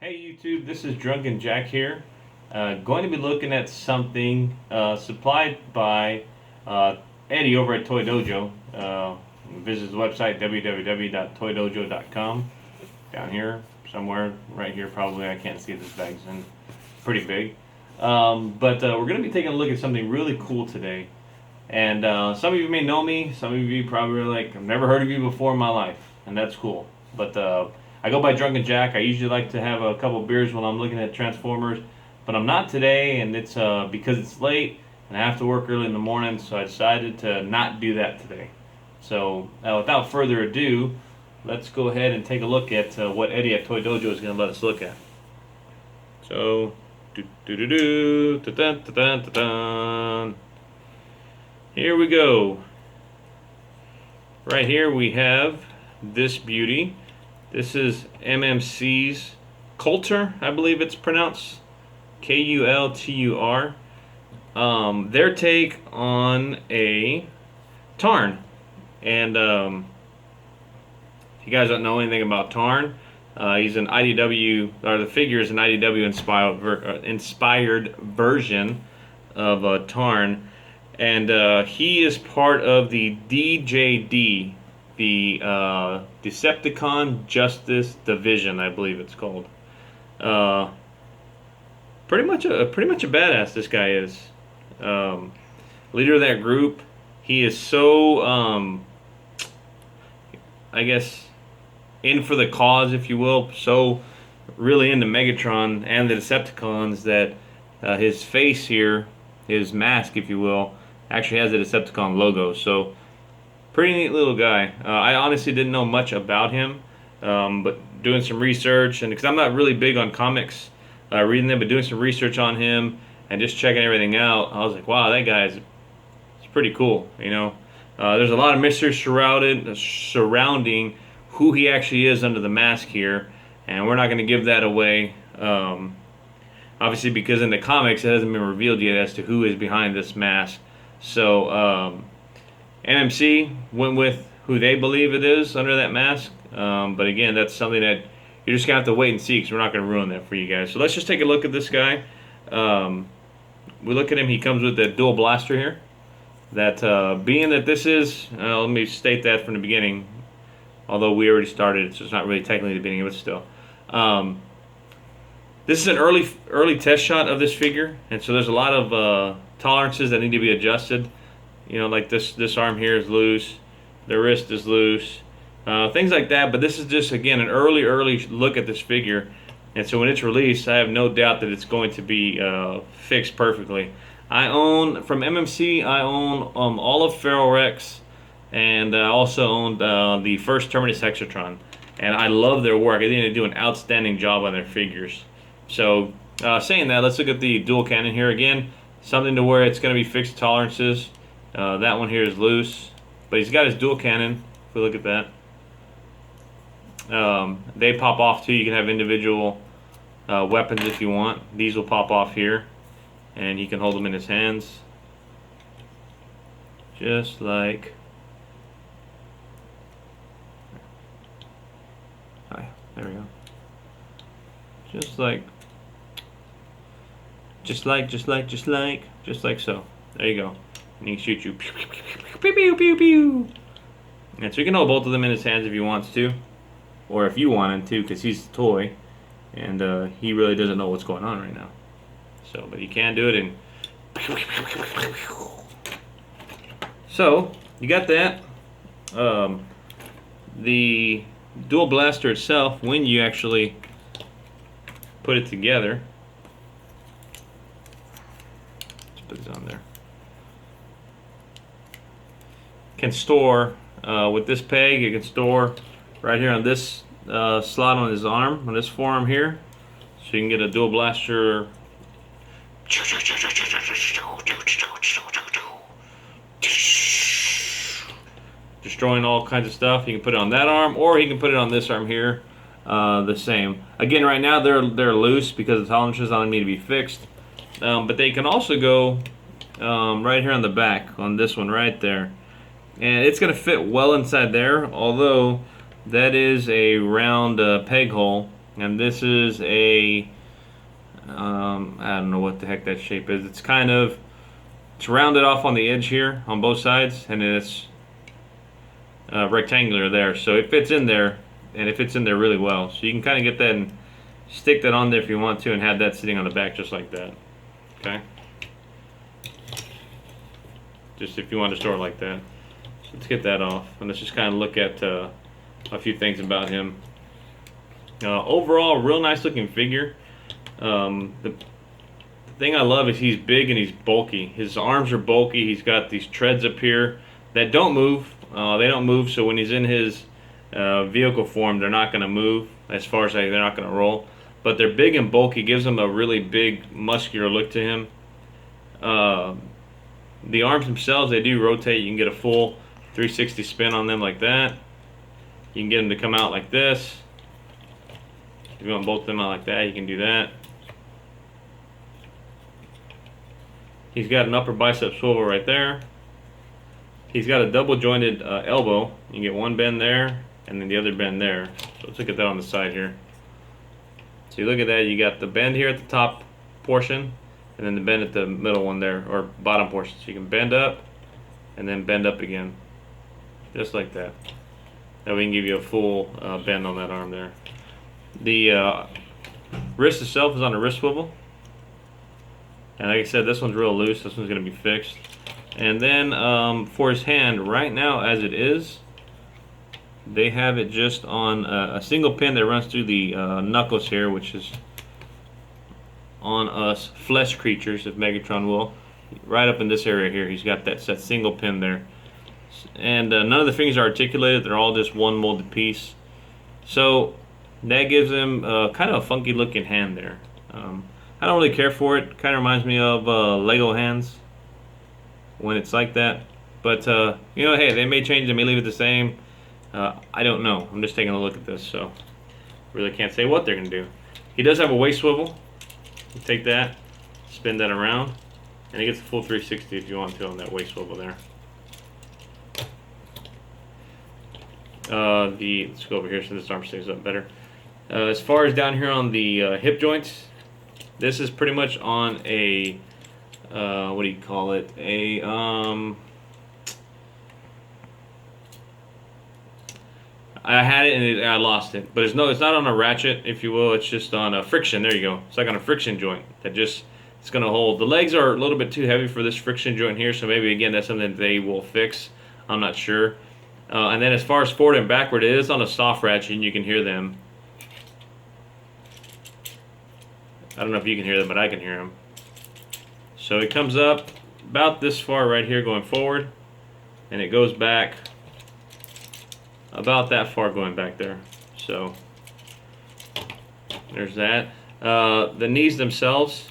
Hey YouTube, this is Drunken Jack here. Going to be looking at something supplied by Eddie over at Toy Dojo. Visit his website www.toydojo.com. Down here, somewhere, right here probably. I can't see this bag's in. Pretty big. But we're going to be taking a look at something really cool today. And some of you may know me. Some of you probably are like, I've never heard of you before in my life. And that's cool. But I go by Drunken Jack. I usually like to have a couple beers when I'm looking at Transformers, but I'm not today, and it's because it's late and I have to work early in the morning, so I decided to not do that today. So without further ado, let's go ahead and take a look at what Eddie at Toy Dojo is going to let us look at. So, here we go. Right here we have this beauty. This is MMC's Kultur, I believe it's pronounced. Kultur. Their take on a Tarn. And if you guys don't know anything about Tarn, he's an IDW, or the figure is an IDW inspired version of Tarn. And he is part of the DJD, the Decepticon Justice Division, I believe it's called. Pretty much a badass. This guy is leader of that group. He is so I guess in for the cause, if you will. So really into Megatron and the Decepticons that his face here, his mask, if you will, actually has a Decepticon logo. So pretty neat little guy. I honestly didn't know much about him, but doing some research, and because I'm not really big on comics, reading them, but doing some research on him and just checking everything out, I was like, wow, that guy is pretty cool. You know, there's a lot of mystery surrounding who he actually is under the mask here, and we're not going to give that away. Obviously, because in the comics it hasn't been revealed yet as to who is behind this mask. So MMC went with who they believe it is under that mask. But again, that's something that you're just going to have to wait and see, because we're not going to ruin that for you guys. So let's just take a look at this guy. We look at him. He comes with the dual blaster here. That being that this is, let me state that from the beginning, although we already started, so it's not really technically the beginning, but still. This is an early test shot of this figure, and so there's a lot of tolerances that need to be adjusted. You know, like this arm here is loose, the wrist is loose, things like that. But this is just, again, an early look at this figure, and so when it's released, I have no doubt that it's going to be fixed perfectly. I own, from MMC, I own all of Feral Rex, and I also owned the first Terminus Hexatron, and I love their work. I think they do an outstanding job on their figures. So saying that, let's look at the dual cannon here again. Something to where it's going to be fixed tolerances. That one here is loose, but he's got his dual cannon. If we look at that, they pop off too. You can have individual weapons if you want. These will pop off here, and he can hold them in his hands, just like. Hi, there we go. Just like so. There you go. And he can shoot you. Pew, pew, pew, pew, pew, pew. And so you can hold both of them in his hands if he wants to, or if you wanted to, because he's a toy, and he really doesn't know what's going on right now. So, but he can do it. And so you got that. The dual blaster itself, when you actually put it together, let's put this on there, can store with this peg. You can store right here on this slot on his arm, on this forearm here, so you can get a dual blaster destroying all kinds of stuff. You can put it on that arm, or he can put it on this arm here. The same. Again, right now they're loose because the tolerances on them need to be fixed. But they can also go right here on the back, on this one right there. And it's going to fit well inside there, although that is a round peg hole And this is a I don't know what the heck that shape is. It's kind of, it's rounded off on the edge here on both sides, and it's rectangular there, so it fits in there, and it fits in there really well. So you can kind of get that and stick that on there if you want to, and have that sitting on the back just like that. Okay, just if you want to store it like that. So let's get that off, and let's just kind of look at a few things about him. Overall, real nice looking figure. The thing I love is he's big and he's bulky. His arms are bulky. He's got these treads up here that don't move. They don't move, so when he's in his vehicle form, they're not going to move. As far as they're not going to roll, but they're big and bulky. Gives him a really big, muscular look to him. The arms themselves, they do rotate. You can get a full 360 spin on them like that. You can get them to come out like this. If you want both of them out like that, you can do that. He's got an upper bicep swivel right there. He's got a double jointed elbow. You can get one bend there and then the other bend there. So let's look at that on the side here. So you look at that, you got the bend here at the top portion and then the bend at the middle one there, or bottom portion. So you can bend up and then bend up again. Just like that. That we can give you a full bend on that arm there. The wrist itself is on a wrist swivel. And like I said, this one's real loose. This one's going to be fixed. And then for his hand, right now as it is, they have it just on a single pin that runs through the knuckles here, which is on us flesh creatures, if Megatron will. Right up in this area here, he's got that single pin there. And none of the fingers are articulated. They're all just one molded piece. So that gives him kind of a funky looking hand there. I don't really care for it. Kind of reminds me of Lego hands when it's like that. But, you know, hey, they may change, they may leave it the same. I don't know. I'm just taking a look at this, so really can't say what they're going to do. He does have a waist swivel. You take that, spin that around, and he gets a full 360 if you want to on that waist swivel there. Let's go over here so this arm stays up better. As far as down here on the hip joints, this is pretty much on a what do you call it? I had it and I lost it, but it's not on a ratchet, if you will. It's just on a friction. There you go. It's like on a friction joint that just it's gonna hold. The legs are a little bit too heavy for this friction joint here, so maybe again that's something they will fix. I'm not sure. And then as far as forward and backward, it is on a soft ratchet, and you can hear them. I don't know if you can hear them, but I can hear them. So it comes up about this far right here going forward, and it goes back about that far going back there. So there's that. The knees themselves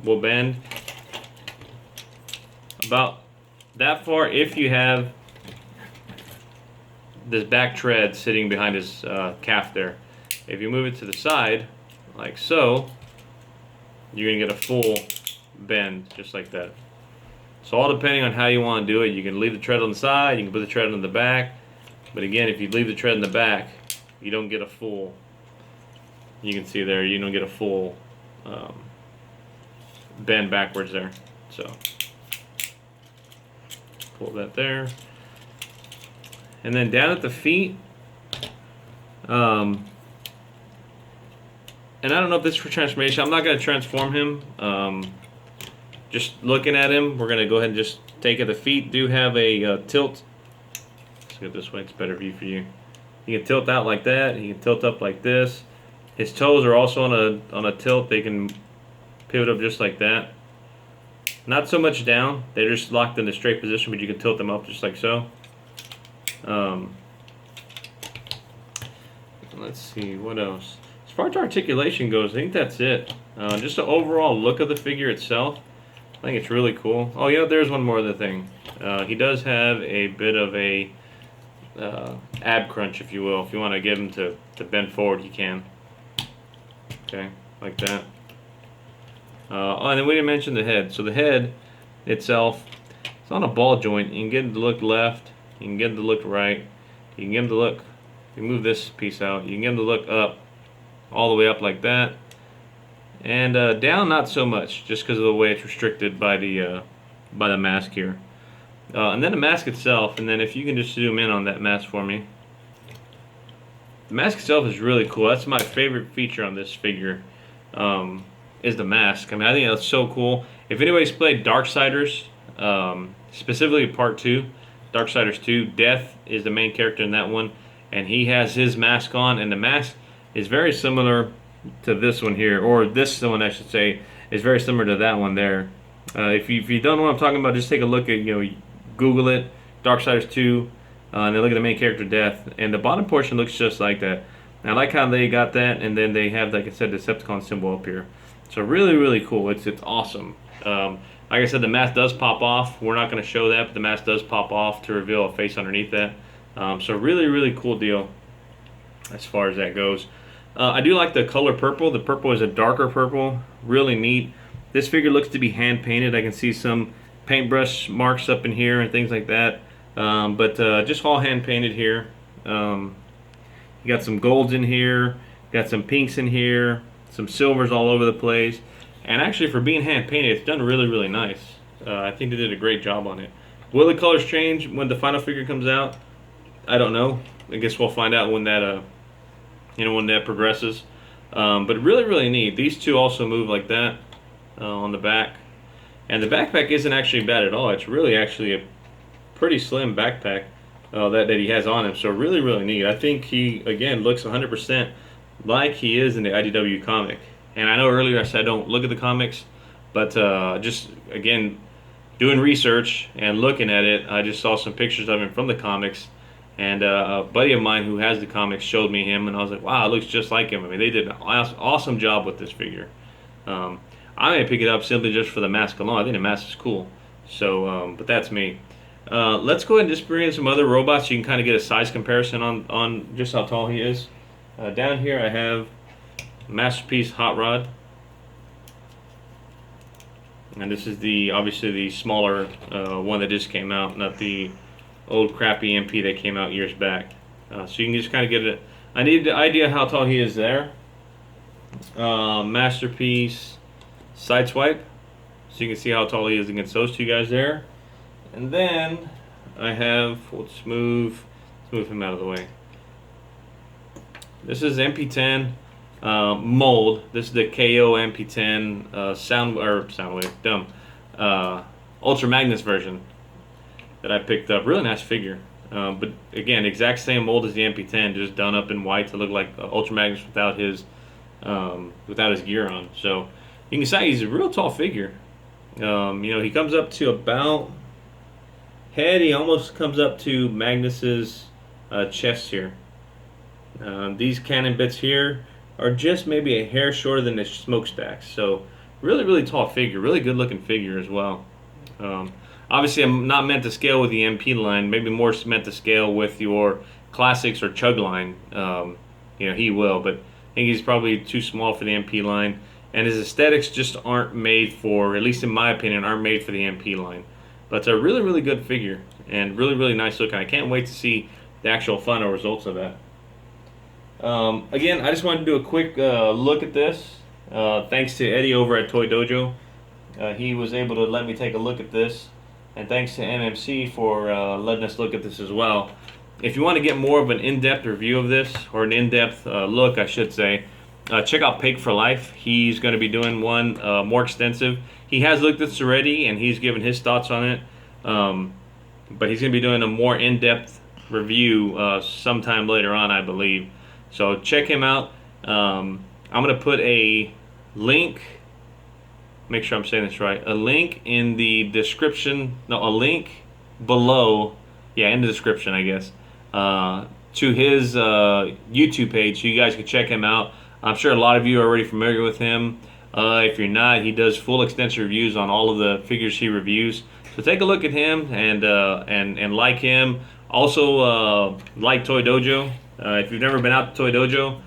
will bend about that far if you have this back tread sitting behind his calf there. If you move it to the side, like so, you're going to get a full bend just like that. So all depending on how you want to do it, you can leave the tread on the side, you can put the tread on the back. But again, if you leave the tread in the back, you don't get a full, you can see there, you don't get a full bend backwards there. So pull that there. And then down at the feet, and I don't know if this is for transformation. I'm not going to transform him. Just looking at him, we're going to go ahead and just take it. The feet do have a tilt. Let's go this way. It's a better view for you. You can tilt out like that. You can tilt up like this. His toes are also on a tilt. They can pivot up just like that. Not so much down. They're just locked in a straight position, but you can tilt them up just like so. Let's see, what else? As far as articulation goes, I think that's it. Just the overall look of the figure itself, I think it's really cool. Oh yeah, there's one more other thing. He does have a bit of a ab crunch, if you will. If you want to get him to bend forward, you can. Okay, like that. Oh, and then we didn't mention the head. So the head itself, it's on a ball joint. You can get him to look left. You can get him to look right. You can get him to look. You move this piece out. You can get him to look up all the way up like that, and down not so much, just because of the way it's restricted by the mask here. And then the mask itself, and then if you can just zoom in on that mask for me. The mask itself is really cool. That's my favorite feature on this figure, is the mask. I mean, I think that's so cool. If anybody's played Darksiders, specifically Part 2, Darksiders 2, Death is the main character in that one, and he has his mask on, and the mask is very similar to this one here, or this one I should say, is very similar to that one there. If you don't know what I'm talking about, just take a look at, Google it, Darksiders 2, and then look at the main character Death, and the bottom portion looks just like that. And I like how they got that, and then they have, like I said, the Decepticon symbol up here. So really, really cool. It's awesome. Like I said, the mask does pop off. We're not going to show that, but the mask does pop off to reveal a face underneath that. So really, really cool deal as far as that goes. I do like the color purple. The purple is a darker purple. Really neat. This figure looks to be hand painted. I can see some paintbrush marks up in here and things like that. But just all hand painted here. You got some golds in here. Got some pinks in here. Some silvers all over the place. And actually, for being hand painted, it's done really, really nice. I think they did a great job on it. Will the colors change when the final figure comes out? I don't know. I guess we'll find out when that, when that progresses. But really, really neat. These two also move like that on the back, and the backpack isn't actually bad at all. It's really actually a pretty slim backpack that he has on him. So really, really neat. I think he again looks 100% like he is in the IDW comic. And I know earlier I said I don't look at the comics, but just, again, doing research and looking at it, I just saw some pictures of him from the comics. And a buddy of mine who has the comics showed me him, and I was like, wow, it looks just like him. I mean, they did an awesome job with this figure. I may pick it up simply just for the mask alone. I think the mask is cool. So, but that's me. Let's go ahead and just bring in some other robots so you can kind of get a size comparison on just how tall he is. Down here I have Masterpiece Hot Rod, and this is obviously the smaller one that just came out, not the old crappy MP that came out years back. So you can just kind of get I need the idea how tall he is there. Masterpiece Sideswipe, so you can see how tall he is against those two guys there. And then I have, let's move him out of the way. This is MP10 mold. This is the KO MP10 Ultra Magnus version that I picked up. Really nice figure. But again, exact same mold as the MP10, just done up in white to look like Ultra Magnus without his gear on. So you can see he's a real tall figure. He comes up to about head. He almost comes up to Magnus's chest here. These cannon bits here are just maybe a hair shorter than the smokestacks. So really, really tall figure. Really good looking figure as well. Obviously, I'm not meant to scale with the MP line. Maybe more meant to scale with your classics or chug line. He will, but I think he's probably too small for the MP line. And his aesthetics just aren't made for, at least in my opinion, aren't made for the MP line. But it's a really, really good figure and really, really nice looking. I can't wait to see the actual final results of that. Again, I just wanted to do a quick look at this. Thanks to Eddie over at Toy Dojo. He was able to let me take a look at this. And thanks to MMC for letting us look at this as well. If you want to get more of an in-depth review of this, or an in-depth look, I should say, check out Pig for Life. He's going to be doing one more extensive. He has looked at this already, and he's given his thoughts on it. But he's going to be doing a more in-depth review sometime later on, I believe. So check him out. I'm going to put a link, make sure I'm saying this right, a link in the description, a link below, in the description, I guess, to his YouTube page so you guys can check him out. I'm sure a lot of you are already familiar with him. If you're not, he does full extensive reviews on all of the figures he reviews. So take a look at him and like him. Also, like Toy Dojo. If you've never been out to Toy Dojo,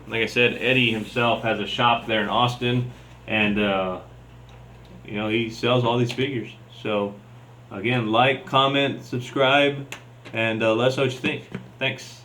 like I said, Eddie himself has a shop there in Austin, and he sells all these figures. So again, like, comment, subscribe, and let us know what you think. Thanks.